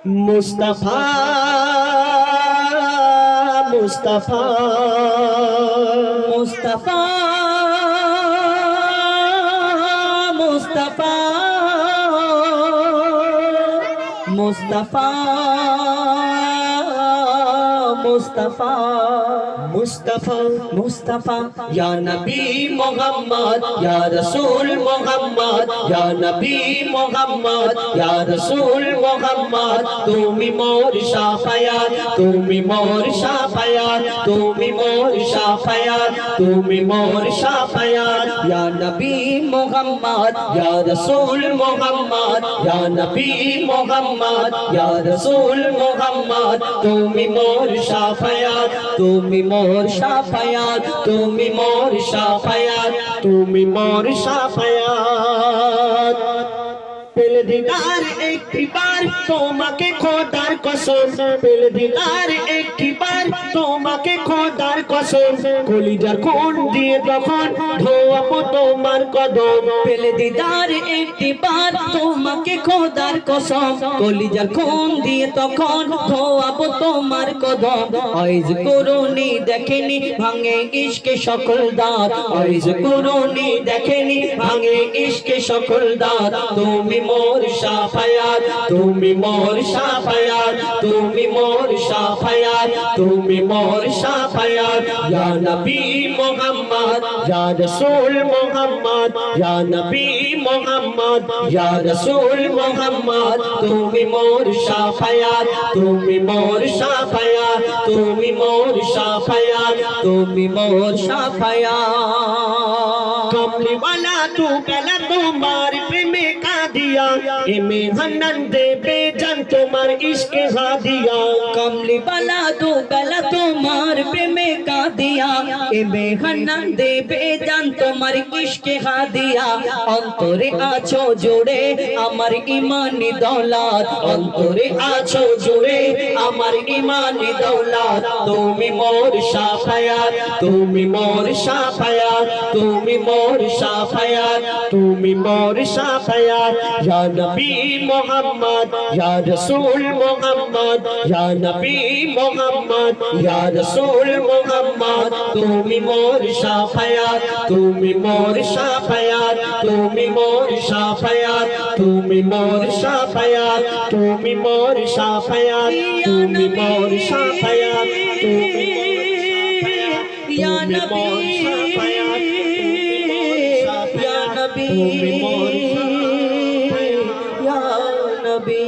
মুস্তাফা মুস্তাফা মুস্তাফা মুস্তাফা মুস্তাফা মুস্তাফা মুস্তাফা মুস্তাফা ইয়া নবী মুহাম্মদ ইয়া রাসূল মুহাম্মদ ইয়া নবী মুহাম্মদ ইয়া রাসূল মুহাম্মদ তুমি মোর শাফায়াত তুমি মোর শাফায়াত তুমি মোর শাফায়াত তুমি মোর শাফায়াত ইয়া নবী মুহাম্মদ ইয়া রাসূল মুহাম্মদ ইয়া নবী মুহাম্মদ ইয়া রাসূল মুহাম্মদ তুমি মোর শাফায়াত তুমি মোর শাফায়াত তুমি মোর শাফায়াত তুমি মোর শাফায়াত পেল দিদার একটি বার তোমাকে খোদার কসম পেল দিদার একটি বার তোমাকে খোদার কসম কলিজার খুন দিয়ে তখন ধোয়াবো তোমার কদম পেলে দিদার একটি বার তোমাকে খোদার কসম কলিজার খুন দিয়ে তখন ধোয়াবো তোমার কদম আইজ করুনি দেখেনি ভাঙে ইশকে সকল দাঁত আইজ করুনি দেখেনি ভাঙে ইশকে সকল দাঁত তুমি মোর শাফায়াত তুমি মোর শাফায়াত তুমি মোর শাফায়াত তুমি মোর শাফায়াত ইয়া নবী মুহাম্মদ ইয়া রাসূল মুহাম্মদ ইয়া নবী মুহাম্মদ ইয়া রাসূল মুহাম্মদ তুমি মোর শাফায়াত তুমি মোর শাফায়াত তুমি মোর শাফায়াত তুমি মোর শাফায়াত कमली वाला तू गला तुम्हार प्रेम का दिया इमे हनन दे बेजान तुम्हार इश्क हा दिया कमली वाला तू गला तुम्हार प्रेमे का दिया ए बेहनन दे बेजान तुम्हार इश्क हा दिया अंतरे आछो जोड़े আমার ইমানি দৌলত अंतरे आछो जुड़े আমার ইমানি দৌলত তুমি মোর শাফায়াত তুমি মোর শাফায়াত তুমি মোর শাফায়াত তুমি মোর শাফায়াত ইয়া নবী মুহাম্মদ ইয়া রাসূল মুহাম্মদ ইয়া নবী মুহাম্মদ ইয়া রাসূল মুহাম্মদ তুমি মোর শাফায়াত তুমি মোর শাফায়াত তুমি মোর শাফায়াত তুমি মোর শাফায়াত তুমি মোর শাফায়াত তুমি মোর শাফায়াত তুমি ইয়া নবী ইয়া নবী ইয়া নবী